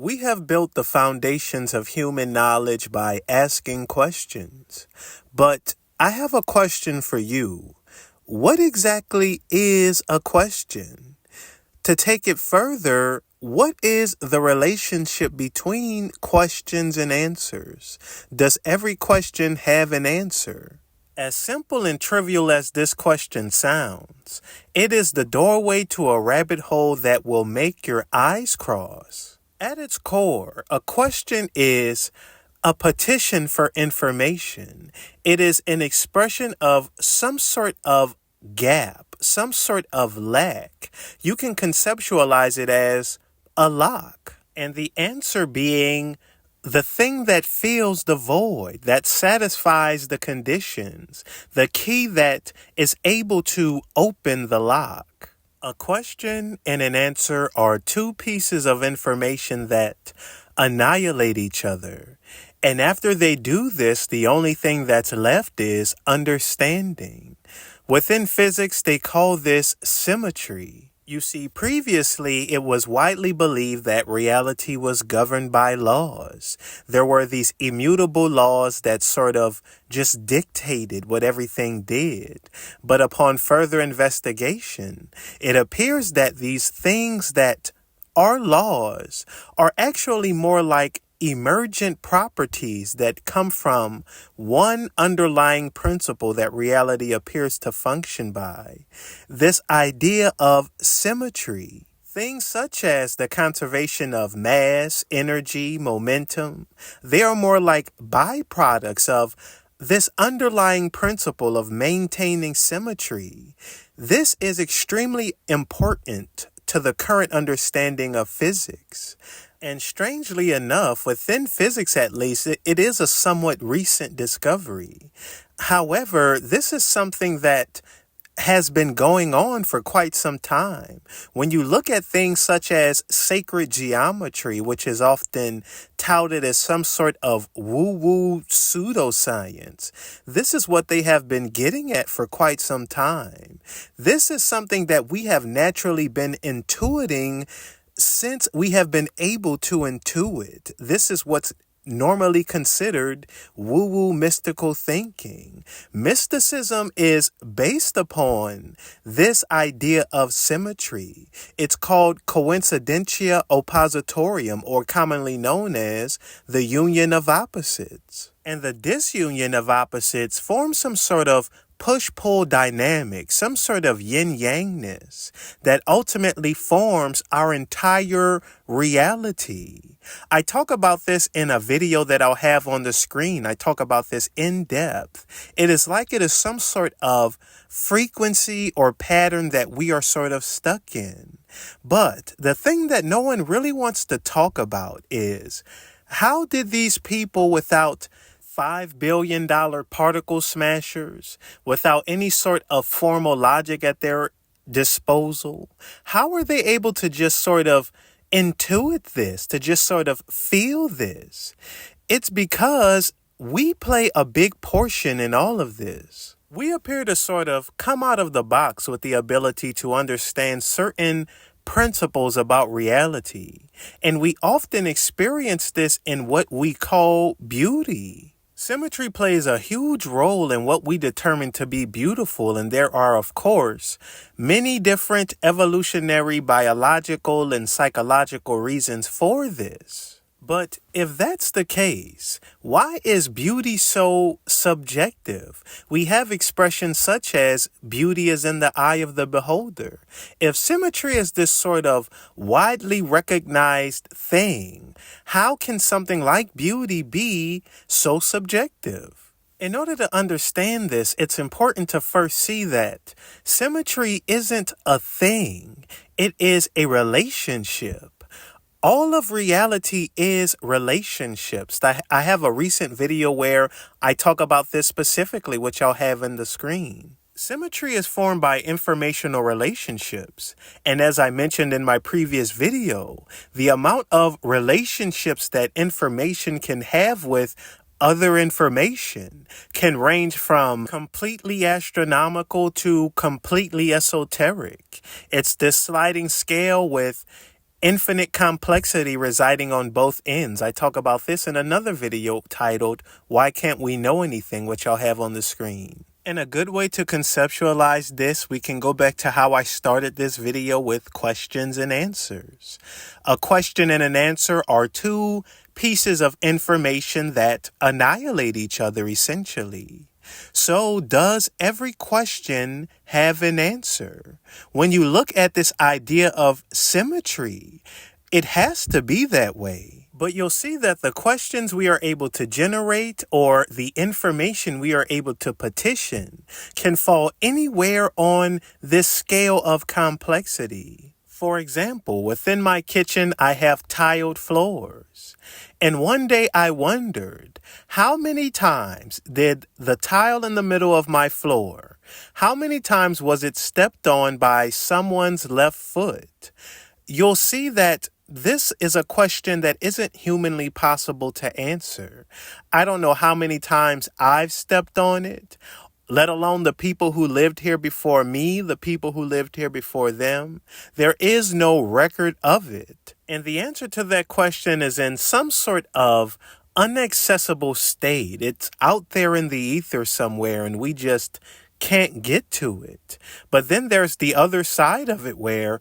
We have built the foundations of human knowledge by asking questions. But I have a question for you. What exactly is a question? To take it further, what is the relationship between questions and answers? Does every question have an answer? As simple and trivial as this question sounds, it is the doorway to a rabbit hole that will make your eyes cross. At its core, a question is a petition for information. It is an expression of some sort of gap, some sort of lack. You can conceptualize it as a lock, and the answer being the thing that fills the void, that satisfies the conditions, the key that is able to open the lock. A question and an answer are two pieces of information that annihilate each other. And after they do this, the only thing that's left is understanding. Within physics, they call this symmetry. You see, previously, it was widely believed that reality was governed by laws. There were these immutable laws that sort of just dictated what everything did. But upon further investigation, it appears that these things that are laws are actually more like emergent properties that come from one underlying principle that reality appears to function by. This idea of symmetry. Things such as the conservation of mass, energy, momentum, they are more like byproducts of this underlying principle of maintaining symmetry. This is extremely important to the current understanding of physics. And strangely enough, within physics at least, it is a somewhat recent discovery. However, this is something that has been going on for quite some time. When you look at things such as sacred geometry, which is often touted as some sort of woo-woo pseudoscience, this is what they have been getting at for quite some time. This is something that we have naturally been intuiting since we have been able to intuit. This is what's normally considered woo-woo mystical thinking. Mysticism is based upon this idea of symmetry. It's called coincidentia oppositorium, or commonly known as the union of opposites. And the disunion of opposites forms some sort of push-pull dynamic, some sort of yin-yangness that ultimately forms our entire reality. I talk about this in a video that I'll have on the screen. I talk about this in depth. It is like it is some sort of frequency or pattern that we are sort of stuck in. But the thing that no one really wants to talk about is, how did these people without $5 billion particle smashers, without any sort of formal logic at their disposal, how are they able to just sort of intuit this, to just sort of feel this? It's because we play a big portion in all of this. We appear to sort of come out of the box with the ability to understand certain principles about reality, and we often experience this in what we call beauty. Symmetry plays a huge role in what we determine to be beautiful, and there are, of course, many different evolutionary, biological, and psychological reasons for this. But if that's the case, why is beauty so subjective? We have expressions such as beauty is in the eye of the beholder. If symmetry is this sort of widely recognized thing, how can something like beauty be so subjective? In order to understand this, it's important to first see that symmetry isn't a thing. It is a relationship. All of reality is relationships. I have a recent video where I talk about this specifically, which I'll have in the screen. Symmetry is formed by informational relationships. And as I mentioned in my previous video, the amount of relationships that information can have with other information can range from completely astronomical to completely esoteric. It's this sliding scale with infinite complexity residing on both ends. I talk about this in another video titled, Why Can't We Know Anything?, which I'll have on the screen. And a good way to conceptualize this, we can go back to how I started this video with questions and answers. A question and an answer are two pieces of information that annihilate each other essentially. So does every question have an answer? When you look at this idea of symmetry, it has to be that way. But you'll see that the questions we are able to generate or the information we are able to petition can fall anywhere on this scale of complexity. For example, within my kitchen, I have tiled floors. And one day I wondered, how many times did the tile in the middle of my floor, how many times was it stepped on by someone's left foot? You'll see that this is a question that isn't humanly possible to answer. I don't know how many times I've stepped on it, let alone the people who lived here before me, the people who lived here before them. There is no record of it. And the answer to that question is in some sort of inaccessible state. It's out there in the ether somewhere, and we just can't get to it. But then there's the other side of it where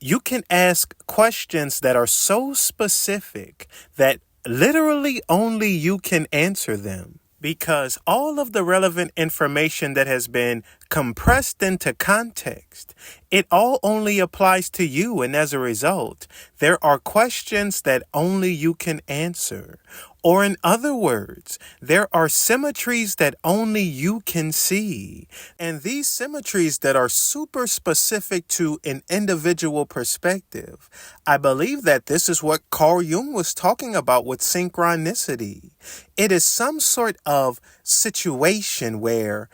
you can ask questions that are so specific that literally only you can answer them. Because all of the relevant information that has been compressed into context, it all only applies to you. And as a result, there are questions that only you can answer. Or in other words, there are symmetries that only you can see. And these symmetries that are super specific to an individual perspective, I believe that this is what Carl Jung was talking about with synchronicity. It is some sort of situation where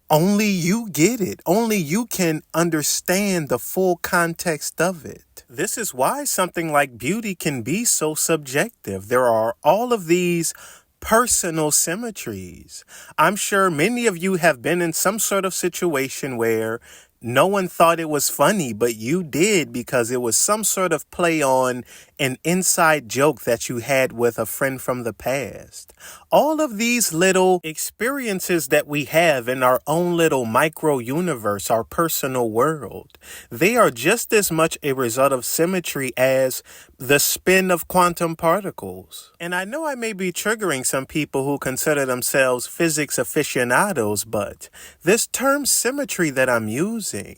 only you get it. Only you can understand the full context of it. This is why something like beauty can be so subjective. There are all of these personal symmetries. I'm sure many of you have been in some sort of situation where no one thought it was funny, but you did because it was some sort of play on an inside joke that you had with a friend from the past. All of these little experiences that we have in our own little micro universe, our personal world, they are just as much a result of symmetry as the spin of quantum particles. And I know I may be triggering some people who consider themselves physics aficionados, but this term symmetry that I'm using,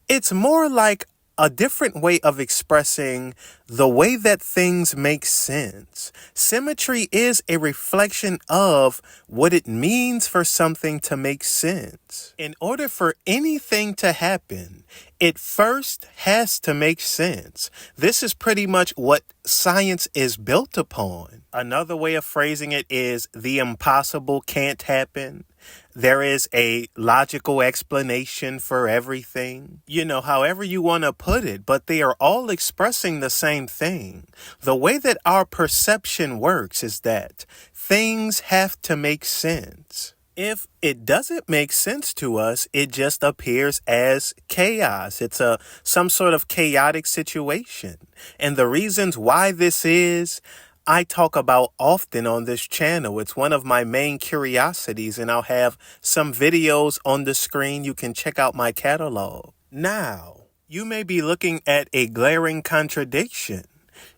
it's more like a different way of expressing the way that things make sense. Symmetry is a reflection of what it means for something to make sense. In order for anything to happen, it first has to make sense. This is pretty much what science is built upon. Another way of phrasing it is the impossible can't happen. There is a logical explanation for everything. However you want to put it, but they are all expressing the same thing. The way that our perception works is that things have to make sense. If it doesn't make sense to us, it just appears as chaos. It's some sort of chaotic situation. And the reasons why this is, I talk about often on this channel. It's one of my main curiosities, and I'll have some videos on the screen. You can check out my catalog. Now, you may be looking at a glaring contradiction.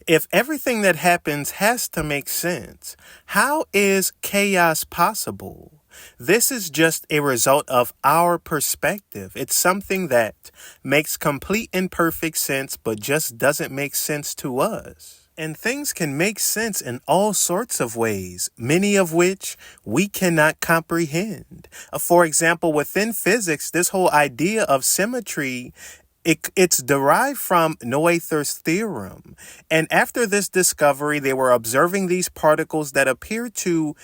If everything that happens has to make sense, how is chaos possible? This is just a result of our perspective. It's something that makes complete and perfect sense, but just doesn't make sense to us. And things can make sense in all sorts of ways, many of which we cannot comprehend. For example, within physics, this whole idea of symmetry, it's derived from Noether's theorem. And after this discovery, they were observing these particles that appear to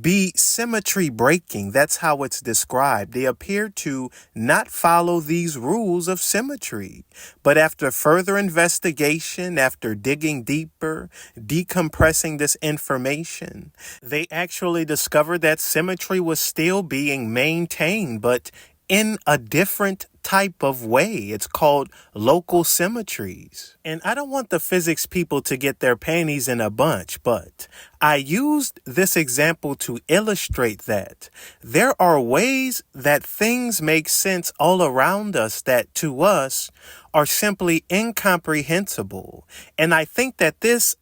be symmetry breaking. That's how it's described. They appear to not follow these rules of symmetry. But after further investigation, after digging deeper, decompressing this information, they actually discovered that symmetry was still being maintained, but in a different type of way. It's called local symmetries. And I don't want the physics people to get their panties in a bunch, but I used this example to illustrate that there are ways that things make sense all around us that to us are simply incomprehensible. And I think that this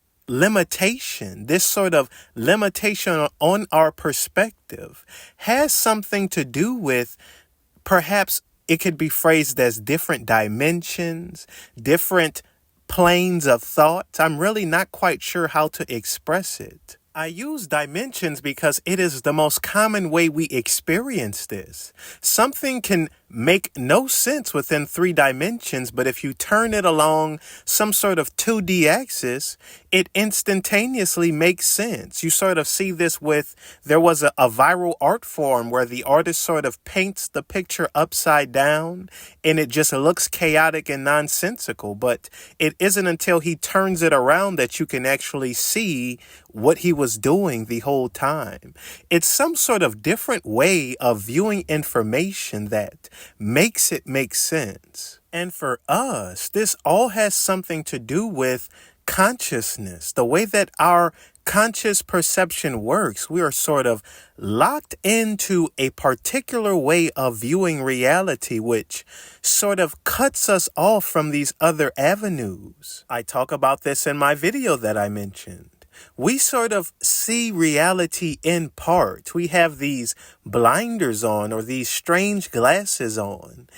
sort of limitation on our perspective has something to do with perhaps it could be phrased as different dimensions, different planes of thought. I'm really not quite sure how to express it. I use dimensions because it is the most common way we experience this. Something can make no sense within 3 dimensions, but if you turn it along some sort of 2D axis, it instantaneously makes sense. You sort of see this there was a viral art form where the artist sort of paints the picture upside down and it just looks chaotic and nonsensical, but it isn't until he turns it around that you can actually see what he was doing the whole time. It's some sort of different way of viewing information that makes it make sense. And for us, this all has something to do with consciousness, the way that our conscious perception works. We are sort of locked into a particular way of viewing reality, which sort of cuts us off from these other avenues. I talk about this in my video that I mentioned. We sort of see reality in part. We have these blinders on or these strange glasses on.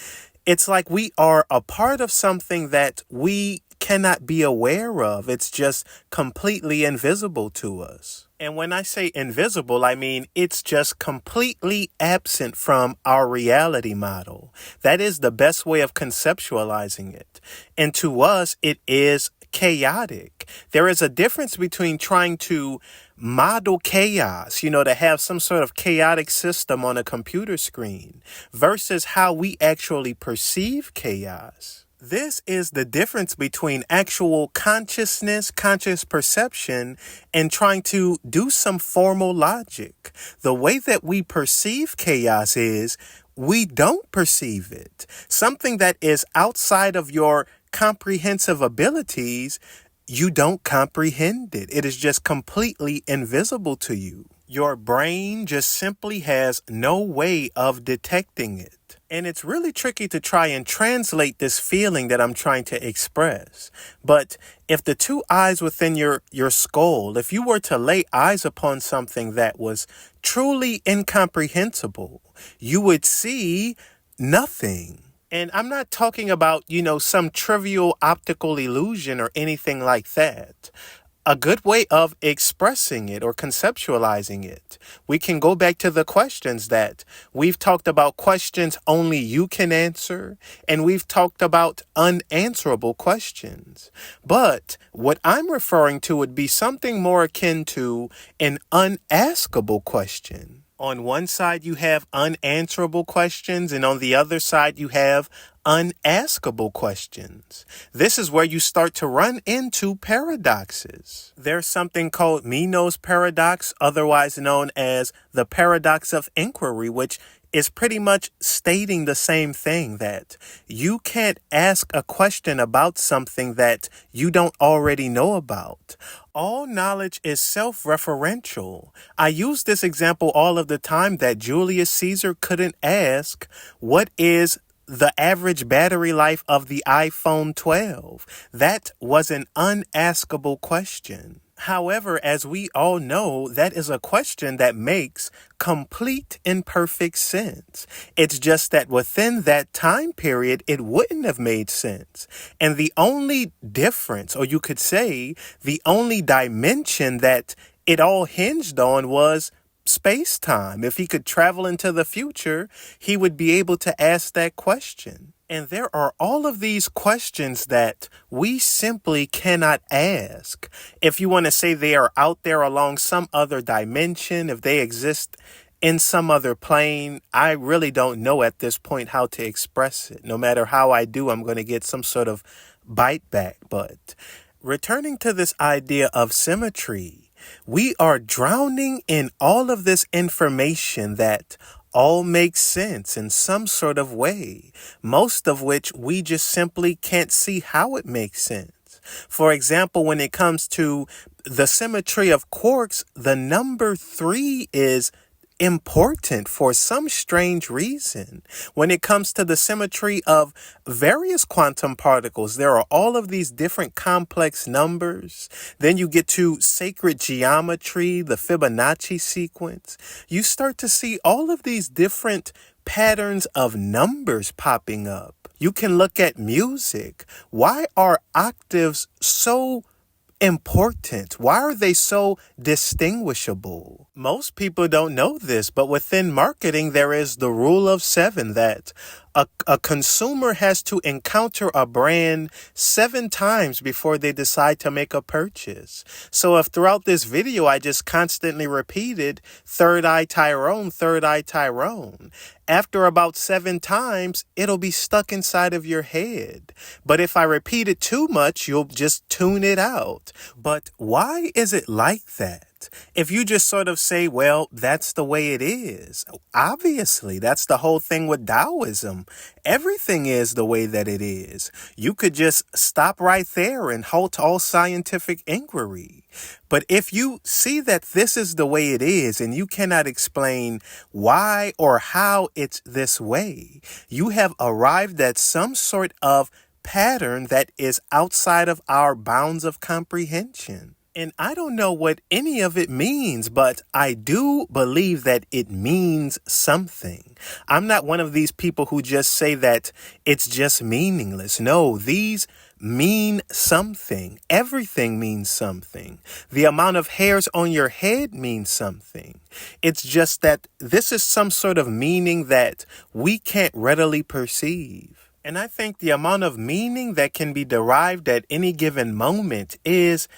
It's like we are a part of something that we cannot be aware of. It's just completely invisible to us. And when I say invisible, I mean it's just completely absent from our reality model. That is the best way of conceptualizing it. And to us, it is chaotic. There is a difference between trying to model chaos, to have some sort of chaotic system on a computer screen versus how we actually perceive chaos. This is the difference between actual consciousness, conscious perception, and trying to do some formal logic. The way that we perceive chaos is we don't perceive it. Something that is outside of your comprehensive abilities, you don't comprehend it. It is just completely invisible to you. Your brain just simply has no way of detecting it. And it's really tricky to try and translate this feeling that I'm trying to express. But if the 2 eyes within your skull, if you were to lay eyes upon something that was truly incomprehensible, you would see nothing. And I'm not talking about, some trivial optical illusion or anything like that. A good way of expressing it or conceptualizing it. We can go back to the questions that we've talked about, questions only you can answer, and we've talked about unanswerable questions. But what I'm referring to would be something more akin to an unaskable question. On one side, you have unanswerable questions, and on the other side, you have unaskable questions. This is where you start to run into paradoxes. There's something called Meno's paradox, otherwise known as the paradox of inquiry, which is pretty much stating the same thing, that you can't ask a question about something that you don't already know about. All knowledge is self-referential. I use this example all of the time that Julius Caesar couldn't ask, what is the average battery life of the iPhone 12? That was an unaskable question. However, as we all know, that is a question that makes complete and perfect sense. It's just that within that time period, it wouldn't have made sense. And the only difference, or you could say the only dimension that it all hinged on, was space-time. If he could travel into the future, he would be able to ask that question. And there are all of these questions that we simply cannot ask. If you want to say they are out there along some other dimension, if they exist in some other plane, I really don't know at this point how to express it. No matter how I do, I'm going to get some sort of bite back. But returning to this idea of symmetry, We are drowning in all of this information that all makes sense in some sort of way, most of which we just simply can't see how it makes sense. For example, when it comes to the symmetry of quarks, the number 3 is important for some strange reason. When it comes to the symmetry of various quantum particles, there are all of these different complex numbers. Then you get to sacred geometry, the Fibonacci sequence. You start to see all of these different patterns of numbers popping up. You can look at music. Why are octaves so important? Why are they so distinguishable? Most people don't know this, but within marketing, there is the rule of 7 that a consumer has to encounter a brand 7 times before they decide to make a purchase. So if throughout this video, I just constantly repeated third eye Tyrone, third eye Tyrone, after about 7 times, it'll be stuck inside of your head. But if I repeat it too much, you'll just tune it out. But why is it like that? If you just sort of say, well, that's the way it is. Obviously, that's the whole thing with Taoism. Everything is the way that it is. You could just stop right there and halt all scientific inquiry. But if you see that this is the way it is and you cannot explain why or how it's this way, you have arrived at some sort of pattern that is outside of our bounds of comprehension. And I don't know what any of it means, but I do believe that it means something. I'm not one of these people who just say that it's just meaningless. No, these mean something. Everything means something. The amount of hairs on your head means something. It's just that this is some sort of meaning that we can't readily perceive. And I think the amount of meaning that can be derived at any given moment is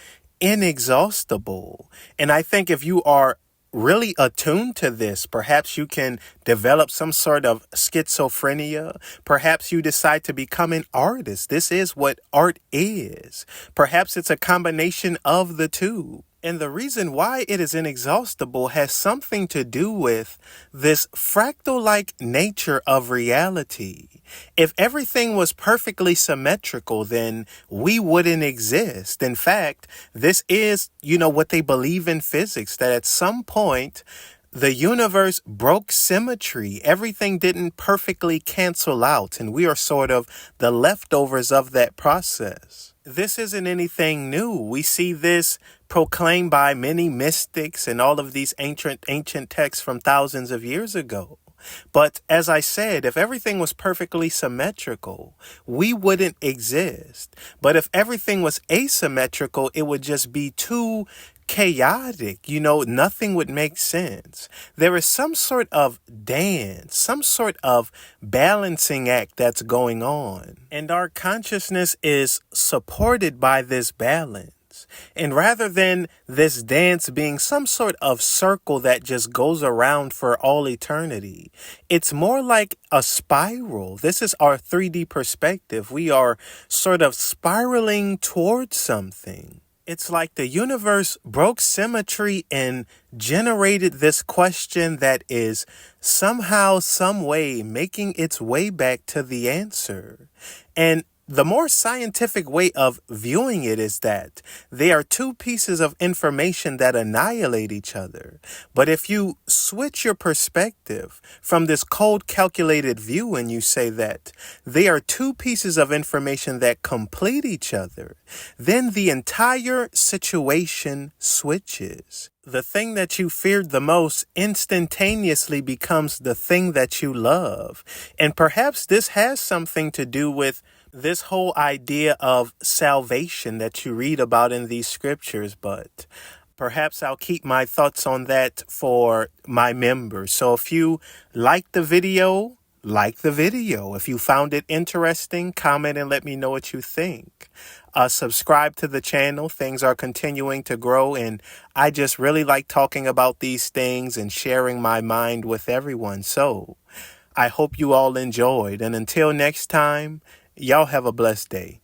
inexhaustible. And I think if you are really attuned to this, perhaps you can develop some sort of schizophrenia. Perhaps you decide to become an artist. This is what art is. Perhaps it's a combination of the two. And the reason why it is inexhaustible has something to do with this fractal-like nature of reality. If everything was perfectly symmetrical, then we wouldn't exist. In fact, this is, what they believe in physics, that at some point, the universe broke symmetry. Everything didn't perfectly cancel out, and we are sort of the leftovers of that process. This isn't anything new. We see this proclaimed by many mystics and all of these ancient texts from thousands of years ago. But as I said, if everything was perfectly symmetrical, we wouldn't exist. But if everything was asymmetrical, it would just be too chaotic. Nothing would make sense. There is some sort of dance, some sort of balancing act that's going on. And our consciousness is supported by this balance. And rather than this dance being some sort of circle that just goes around for all eternity, it's more like a spiral. This is our 3D perspective. We are sort of spiraling towards something. It's like the universe broke symmetry and generated this question that is somehow, some way making its way back to the answer. And the more scientific way of viewing it is that they are two pieces of information that annihilate each other. But if you switch your perspective from this cold, calculated view and you say that they are two pieces of information that complete each other, then the entire situation switches. The thing that you feared the most instantaneously becomes the thing that you love. And perhaps this has something to do with this whole idea of salvation that you read about in these scriptures, but perhaps I'll keep my thoughts on that for my members. So if you like the video, like the video. If you found it interesting, comment and let me know what you think. Subscribe to the channel. Things are continuing to grow, and I just really like talking about these things and sharing my mind with everyone. So I hope you all enjoyed, and until next time, y'all have a blessed day.